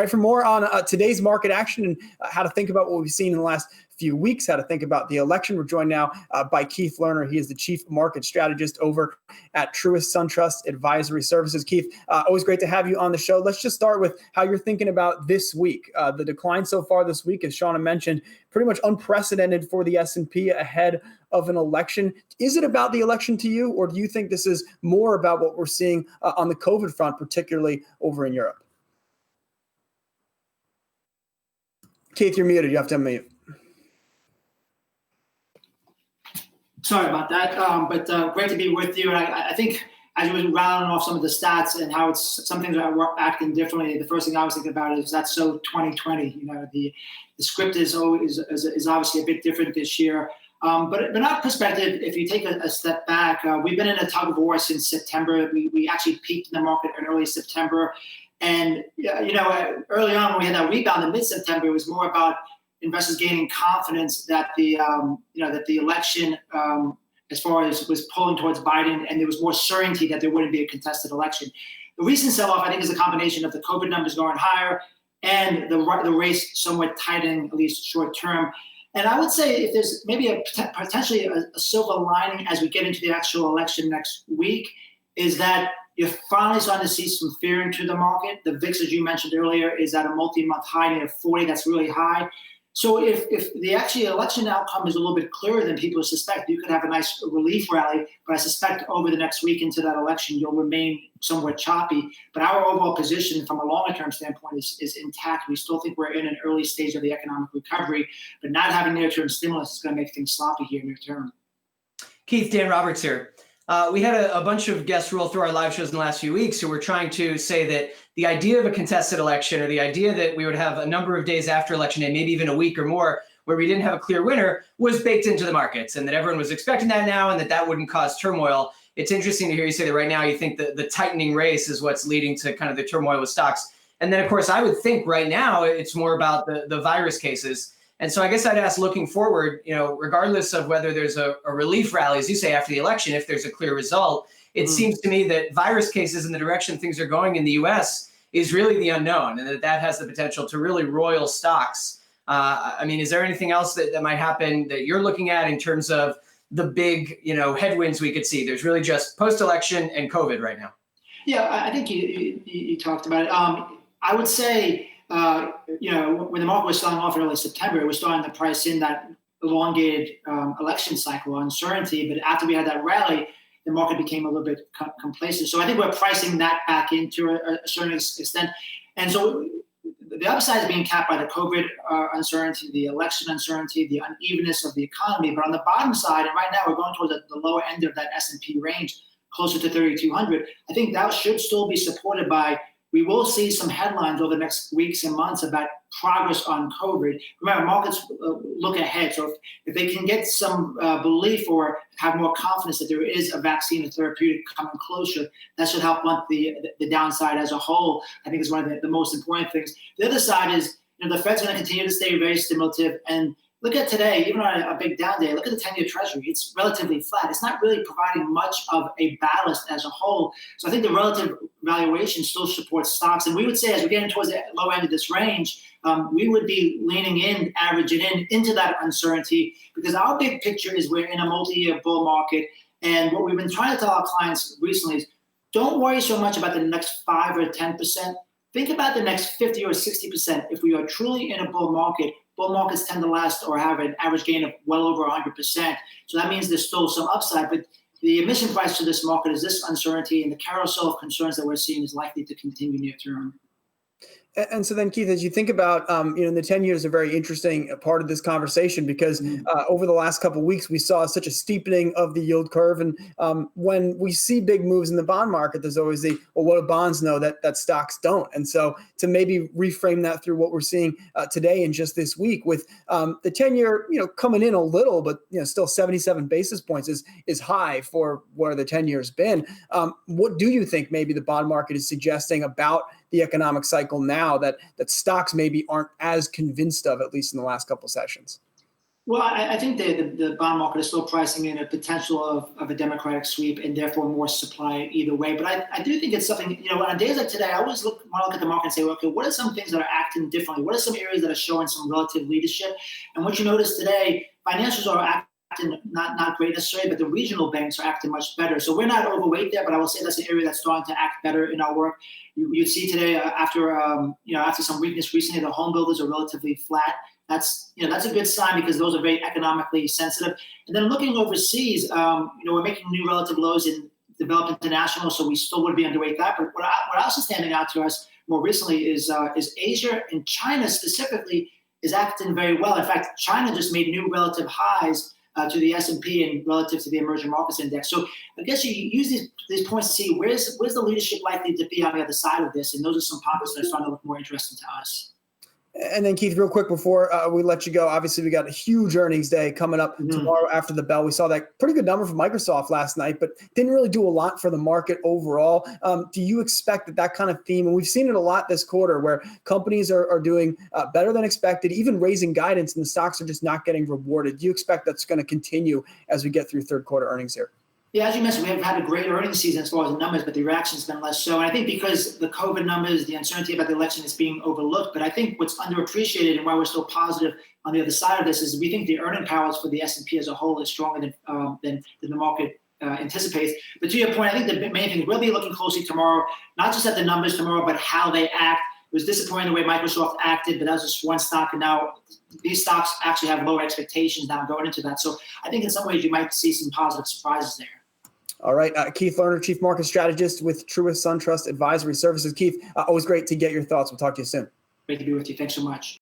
right, for more on today's market action and how to think about what we've seen in the last few weeks, how to think about the election, we're joined now by Keith Lerner. He is the Chief Market Strategist over at Truist SunTrust Advisory Services. Keith, always great to have you on the show. Let's just start with how you're thinking about this week. The decline so far this week, as Shauna mentioned, pretty much unprecedented for the S&P ahead of an election. Is it about the election to you, or do you think this is more about what we're seeing on the COVID front, particularly over in Europe? Keith, you're muted. You have to unmute. Sorry about that, but great to be with you. And I think as you were rattling off some of the stats and how some things are acting differently, the first thing I was thinking about is that's so 2020. You know, the script is obviously a bit different this year. But in our perspective, if you take a step back, we've been in a tug of war since September. We actually peaked in the market in early September. And, early on when we had that rebound in mid-September, it was more about investors gaining confidence that the election, as far as was pulling towards Biden, and there was more certainty that there wouldn't be a contested election. The recent sell-off, I think, is a combination of the COVID numbers going higher and the race somewhat tightening, at least short term. And I would say if there's maybe potentially a silver lining as we get into the actual election next week, is that you're finally starting to see some fear into the market. The VIX, as you mentioned earlier, is at a multi-month high near 40. That's really high. So if the actual election outcome is a little bit clearer than people suspect, you could have a nice relief rally. But I suspect over the next week into that election, you'll remain somewhat choppy. But our overall position from a longer-term standpoint is intact. We still think we're in an early stage of the economic recovery, but not having near-term stimulus is going to make things sloppy here near-term. Keith, Dan Roberts here. We had a bunch of guests roll through our live shows in the last few weeks who were trying to say that the idea of a contested election, or the idea that we would have a number of days after election day, maybe even a week or more, where we didn't have a clear winner, was baked into the markets, and that everyone was expecting that now, and that wouldn't cause turmoil. It's interesting to hear you say that right now you think that the tightening race is what's leading to kind of the turmoil with stocks. And then, of course, I would think right now it's more about the virus cases. And so I guess I'd ask, looking forward, regardless of whether there's a relief rally, as you say, after the election, if there's a clear result, it seems to me that virus cases and the direction things are going in the U.S. is really the unknown, and that has the potential to really roil stocks. Is there anything else that might happen that you're looking at in terms of the big, headwinds we could see? There's really just post-election and COVID right now. Yeah, I think you talked about it. I would say, when the market was selling off in early September, it was starting to price in that elongated election cycle uncertainty. But after we had that rally, the market became a little bit complacent. So I think we're pricing that back into a certain extent. And so the upside is being capped by the COVID uncertainty, the election uncertainty, the unevenness of the economy. But on the bottom side, and right now we're going towards the lower end of that S&P range, closer to 3,200. I think that should still be supported by, we will see some headlines over the next weeks and months about progress on COVID. Remember, markets look ahead. So if they can get some belief or have more confidence that there is a vaccine or therapeutic coming closer, that should help blunt the downside as a whole. I think is one of the most important things. The other side is, the Fed's going to continue to stay very stimulative. And look at today, even on a big down day, look at the 10-year Treasury. It's relatively flat. It's not really providing much of a ballast as a whole. So I think the relative valuation still supports stocks. And we would say as we get towards the low end of this range, we would be leaning in, averaging into that uncertainty, because our big picture is we're in a multi-year bull market. And what we've been trying to tell our clients recently is don't worry so much about the next 5 or 10%. Think about the next 50 or 60%. If we are truly in a bull markets tend to last or have an average gain of well over 100%. So that means there's still some upside. But the admission price to this market is this uncertainty, and the carousel of concerns that we're seeing is likely to continue near term. And so then, Keith, as you think about, the 10 years is a very interesting part of this conversation, because over the last couple of weeks, we saw such a steepening of the yield curve. And when we see big moves in the bond market, there's always what do bonds know that stocks don't? And so to maybe reframe that through what we're seeing today and just this week with the 10-year, coming in a little, but still 77 basis points is high for where the 10 years been. What do you think maybe the bond market is suggesting about the economic cycle now that stocks maybe aren't as convinced of, at least in the last couple of sessions? Well, I think the bond market is still pricing in a potential of a Democratic sweep and therefore more supply either way. But I do think it's something, on days like today, I always want to look at the market and say, well, okay, what are some things that are acting differently? What are some areas that are showing some relative leadership? And what you notice today, financials are acting not great necessarily, but the regional banks are acting much better. So we're not overweight there, but I will say that's an area that's starting to act better in our work. You'd see today after some weakness recently, the home builders are relatively flat. That's a good sign because those are very economically sensitive. And then looking overseas, we're making new relative lows in developed international, so we still would be underweight that. But what else is standing out to us more recently is Asia, and China specifically is acting very well. In fact, China just made new relative highs to the S&P and relative to the emerging markets index. So I guess you use these points to see where's the leadership likely to be on the other side of this, and those are some pockets that are starting to look more interesting to us. And then, Keith, real quick before we let you go, obviously we got a huge earnings day coming up tomorrow after the bell. We saw that pretty good number from Microsoft last night, but didn't really do a lot for the market overall. Do you expect that kind of theme, and we've seen it a lot this quarter, where companies are doing better than expected, even raising guidance, and the stocks are just not getting rewarded? Do you expect that's going to continue as we get through third quarter earnings here? Yeah, as you mentioned, we have had a great earnings season as far as the numbers, but the reaction's been less so. And I think because the COVID numbers, the uncertainty about the election is being overlooked. But I think what's underappreciated and why we're still positive on the other side of this is we think the earning powers for the S&P as a whole is stronger than the market anticipates. But to your point, I think the main thing is we'll be looking closely tomorrow, not just at the numbers tomorrow, but how they act. It was disappointing the way Microsoft acted, but that was just one stock, and now these stocks actually have lower expectations now going into that. So I think in some ways you might see some positive surprises there. All right. Keith Lerner, Chief Market Strategist with Truist SunTrust Advisory Services. Keith, always great to get your thoughts. We'll talk to you soon. Great to be with you. Thanks so much.